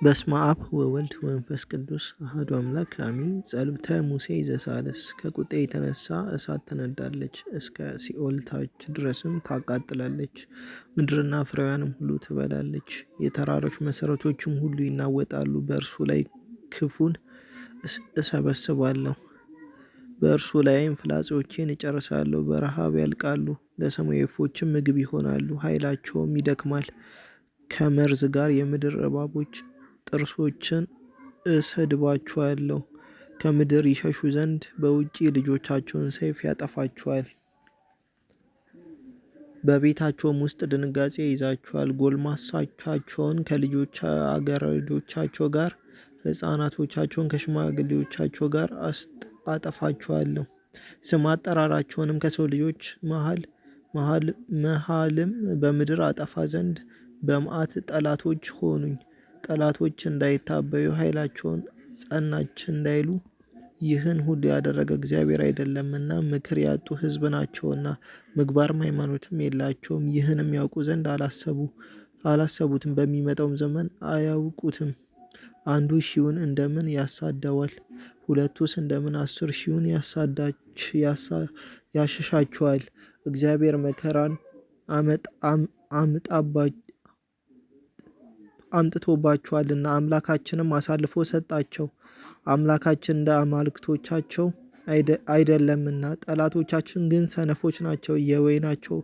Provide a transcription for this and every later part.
በስመ አብ ወወልድ ወመንፈስ ቅዱስ አሐዱ አምላክ አሜን። ጸሎተ ሙሴ ዘሳልስ። ከቁጣ የተነሳ እሳት ትነዳለች፣ እስከ ሲኦል ታች ድረስም ታቃጥላለች። ምድርና ፍሬዋንም ሁሉ ትበላለች። የተራሮች መሠረቶችም ሁሉ ይናወጣሉ። በእርሱ ላይ ክፉን እሰበስባለሁ፣ በእርሱ ላይም ፍላጾቼን እጨርሳለሁ። በረሃብ ያልቃሉ፣ ለሰማይ ወፎችም ምግብ ይሆናሉ። ኃይላቸውም ይደክማል። ከመርዝ ጋር የምድር እባቦች ጥርሶችን እሰድባቸዋለሁ። ከምድር ይሸሹ ዘንድ በውጪ ልጆቻቸውን ሰይፍ ያጠፋቸዋል። በቤታቸውም ውስጥ ድንጋጼ ይዛቸዋል። ጎልማሶቻቸውን ከልጆቻቸው ጋር፣ ሕፃናቶቻቸውን ከሽማግሌዎቻቸው ጋር አጠፋቸዋለሁ። ስም አጠራራቸውንም ከሰው ልጆች መሃልም በምድር አጠፋ ዘንድ በመዓት ጠላቶች ሆኑኝ። ጠላቶች እንዳይታበዩ ኃይላቸውን ጸናች እንዳይሉ ይህን ሁሉ ያደረገ እግዚአብሔር አይደለምና ምክር ያጡ ሕዝብ ናቸውና ምግባርም ሃይማኖትም የላቸውም። ይህንም ያውቁ ዘንድ አላሰቡትም፣ በሚመጣውም ዘመን አያውቁትም። አንዱ ሺውን እንደምን ያሳደዋል? ሁለቱስ እንደምን 10,000ን ያሸሻቸዋል? እግዚአብሔር መከራን አምጥቶባቸዋልና አምላካችንም አሳልፎ ሰጣቸው። አምላካችን እንደ አማልክቶቻቸው አይደለምና፣ ጠላቶቻችን ግን ሰነፎች ናቸው። የወይናቸው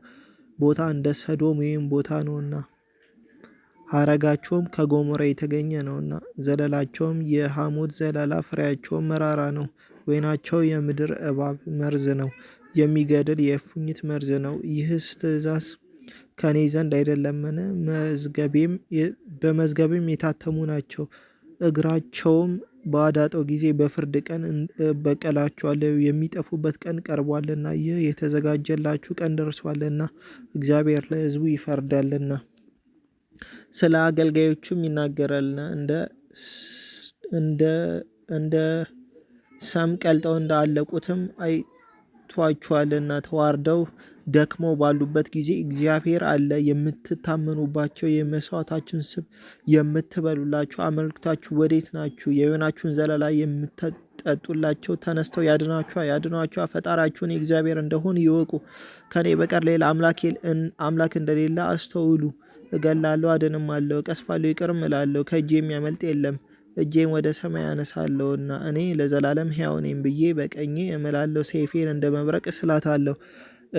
ቦታ እንደ ሰዶም ወይን ቦታ ነውና፣ ሐረጋቸውም ከገሞራ የተገኘ ነውና፣ ዘለላቸውም የሐሞት ዘለላ፣ ፍሬያቸውም መራራ ነው። ወይናቸው የምድር እባብ መርዝ ነው፣ የሚገድል የእፉኝት መርዝ ነው። ይህስ ትእዛዝ ከኔ ዘንድ አይደለምን? በመዝገቤም የታተሙ ናቸው። እግራቸውም በአዳጠው ጊዜ በፍርድ ቀን እበቀላቸዋለሁ። የሚጠፉበት ቀን ቀርቧልና፣ ይህ የተዘጋጀላችሁ ቀን ደርሷልና፣ እግዚአብሔር ለሕዝቡ ይፈርዳልና። ስለ አገልጋዮቹም ይናገራልና፣ እንደ ሰም ቀልጠው እንዳለቁትም አይቷቸዋልና። ተዋርደው ደክመው ባሉበት ጊዜ እግዚአብሔር አለ። የምትታመኑባቸው የመሥዋዕታችሁን ስብ የምትበሉላቸው አማልክቶቻችሁ ወዴት ናችሁ? የወይናችሁን ዘለላ የምትጠጡላቸው ተነስተው ያድኗቸዋል። ፈጣሪያችሁን የእግዚአብሔር እንደሆነ ይወቁ። ከኔ በቀር ሌላ አምላክ እንደሌለ አስተውሉ። እገላለሁ፣ አድንማለሁ፣ እቀስፋለሁ፣ ይቅርም እላለሁ። ከእጄ የሚያመልጥ የለም። እጄን ወደ ሰማይ አነሳለሁና እኔ ለዘላለም ሕያው ነኝ ብዬ በቀኜ እምላለሁ። ሰይፌን እንደ መብረቅ እስላታለሁ።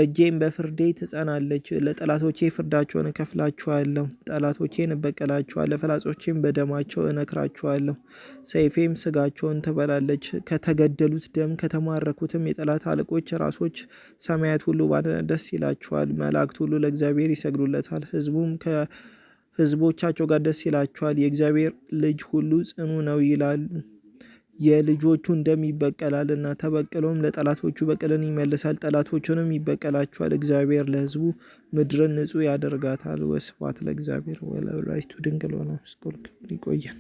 እጄም በፍርዴ ትጸናለች። ለጠላቶቼ ፍርዳቸውን እከፍላቸዋለሁ። ጠላቶቼን እበቀላቸዋለሁ፣ ፍላጾቼም በደማቸው እነክራቸዋለሁ። ሰይፌም ሥጋቸውን ትበላለች። ከተገደሉት ደም ከተማረኩትም የጠላት አለቆች ራሶች ሰማያት ሁሉ ደስ ይላቸዋል። መላእክት ሁሉ ለእግዚአብሔር ይሰግዱለታል። ሕዝቡም ከሕዝቦቻቸው ጋር ደስ ይላቸዋል። የእግዚአብሔር ልጅ ሁሉ ጽኑ ነው ይላሉ። የልጆቹን ደም ይበቀላልና፣ ተበቅሎም ለጠላቶቹ በቀልን ይመልሳል። ጠላቶቹንም ይበቀላቸዋል። እግዚአብሔር ለሕዝቡ ምድርን ንጹሕ ያደርጋታል። ወስብሐት ለእግዚአብሔር ወለወላዲቱ ድንግል ወለመስቀሉ ክቡር። ይቆየን።